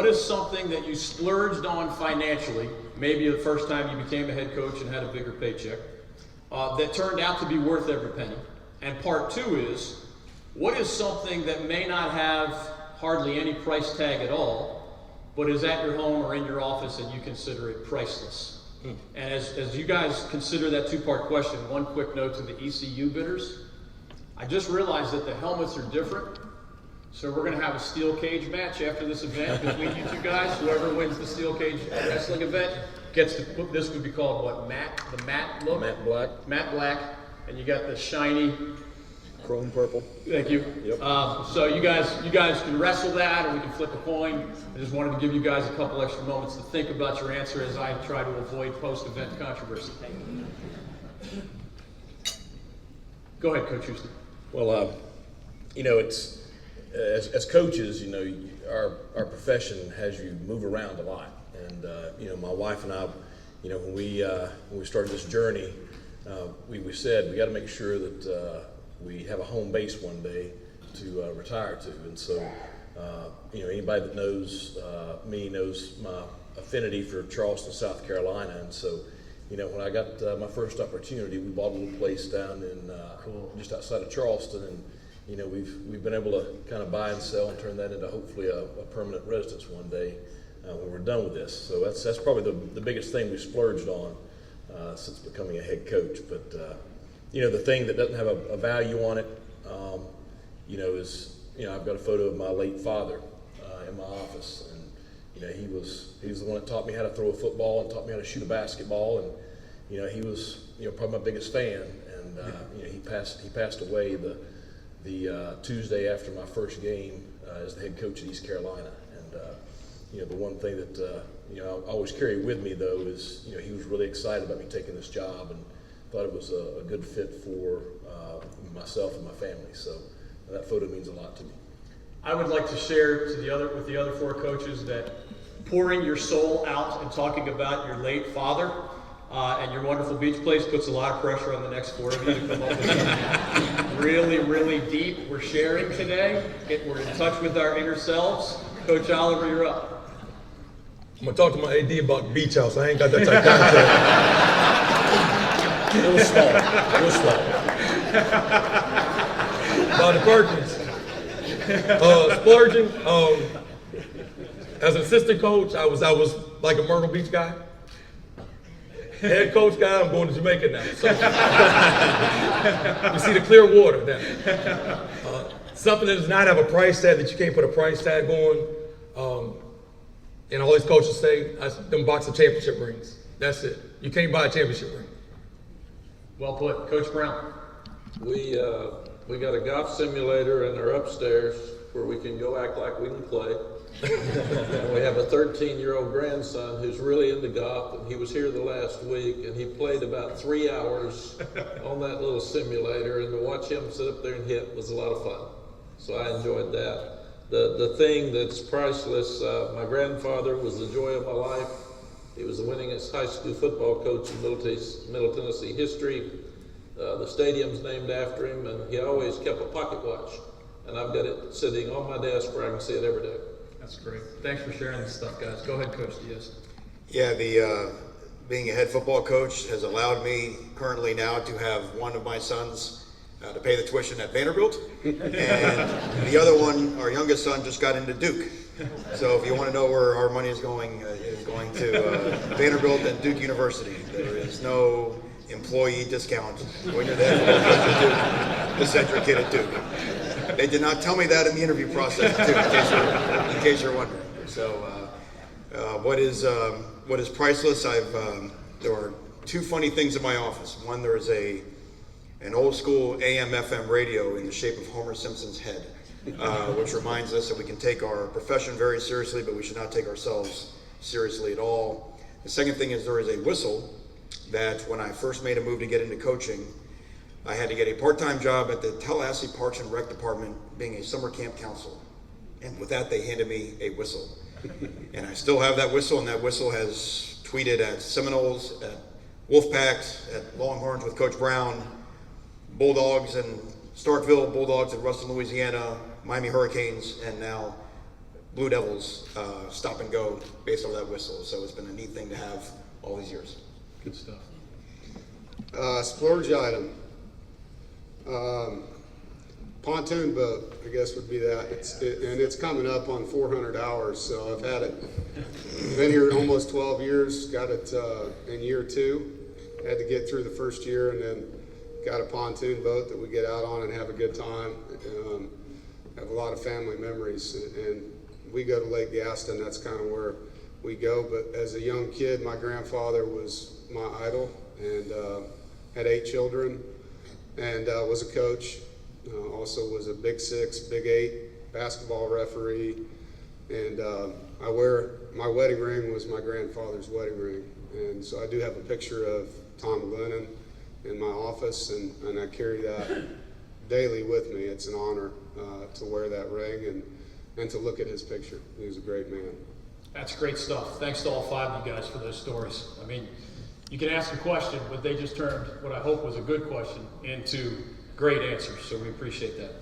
What is something that you splurged on financially, maybe the first time you became a head coach and had a bigger paycheck, that turned out to be worth every penny? And part two is, what is something that may not have hardly any price tag at all, but is at your home or in your office and you consider it priceless? And as you guys consider that two-part question, one quick note to the ECU bidders. I just realized that the helmets are different. So we're going to have a steel cage match after this event between you two guys. Whoever wins the steel cage wrestling event gets to put, this would be called what, the matte look? Matte black. Matte black. And you got the shiny Chrome purple. Thank you. Yep. So you guys can wrestle that, or we can flip a coin. I just wanted to give you guys a couple extra moments to think about your answer as I try to avoid post-event controversy. Go ahead, Coach Houston. Well, it's as coaches, our profession has you move around a lot, and my wife and I, when we started this journey, we said we got to make sure that we have a home base one day to retire to, and so anybody that knows me knows my affinity for Charleston, South Carolina, and so when I got my first opportunity, we bought a little place down in just outside of Charleston, and we've been able to kind of buy and sell and turn that into hopefully a permanent residence one day when we're done with this. So that's probably the biggest thing we splurged on since becoming a head coach. But the thing that doesn't have a value on it, is I've got a photo of my late father in my office, and he was the one that taught me how to throw a football and taught me how to shoot a basketball, and he was probably my biggest fan, and he passed away the Tuesday after my first game as the head coach at East Carolina. And the one thing that I always carry with me though is he was really excited about me taking this job and thought it was a good fit for myself and my family. So that photo means a lot to me. I would like to share with the other four coaches that pouring your soul out and talking about your late father and your wonderful beach place puts a lot of pressure on the next four of you to come up with something really, really deep. We're sharing today. We're in touch with our inner selves. Coach Oliver, you're up. I'm going to talk to my AD about the beach house. I ain't got that type of It was small. About the Perkins. Splurging. As an assistant coach, I was like a Myrtle Beach guy. Head coach guy, I'm going to Jamaica now. So you see the clear water now. Something that does not have a price tag, that you can't put a price tag on. And all these coaches say, them box of championship rings. That's it. You can't buy a championship ring. Well put. Coach Brown. We got a golf simulator in our upstairs where we can go act like we can play. And we have a 13-year-old grandson who's really into golf, and he was here the last week, and he played about 3 hours on that little simulator, and to watch him sit up there and hit was a lot of fun. So I enjoyed that. The thing that's priceless, my grandfather was the joy of my life. He was the winningest high school football coach in Middle Tennessee history. The stadium's named after him, and he always kept a pocket watch. And I've got it sitting on my desk where I can see it every day. That's great. Thanks for sharing this stuff, guys. Go ahead, Coach Diaz. Yeah, being a head football coach has allowed me currently now to have one of my sons to pay the tuition at Vanderbilt, and the other one, our youngest son, just got into Duke. So if you want to know where our money is going to Vanderbilt and Duke University. There is no employee discount when you're the head football coach at Duke to send your kid at Duke. They did not tell me that in the interview process, too, in case you're wondering. So, what is priceless? There are two funny things in my office. One, there is an old school AM/FM radio in the shape of Homer Simpson's head, which reminds us that we can take our profession very seriously, but we should not take ourselves seriously at all. The second thing is there is a whistle that when I first made a move to get into coaching, I had to get a part-time job at the Tallahassee Parks and Rec Department being a summer camp counselor. And with that, they handed me a whistle. And I still have that whistle, and that whistle has tweeted at Seminoles, at Wolfpacks, at Longhorns with Coach Brown, Bulldogs in Starkville, Bulldogs at Ruston, Louisiana, Miami Hurricanes, and now Blue Devils stop and go based on that whistle. So it's been a neat thing to have all these years. Good stuff. Splurge item. Pontoon boat, I guess would be that. And it's coming up on 400 hours, so I've had it. Been here almost 12 years, got it in year 2. Had to get through the first year, and then got a pontoon boat that we get out on and have a good time. Have a lot of family memories, and we go to Lake Gaston, that's kind of where we go. But as a young kid, my grandfather was my idol, and had 8 children, and was a coach. Also was a Big 6, Big 8 basketball referee, and my wedding ring was my grandfather's wedding ring, and so I do have a picture of Tom Glennon in my office, and I carry that daily with me. It's an honor to wear that ring and to look at his picture. He was a great man. That's great stuff. Thanks to all 5 of you guys for those stories. I mean, you can ask a question, but they just turned what I hope was a good question into great answers, so we appreciate that.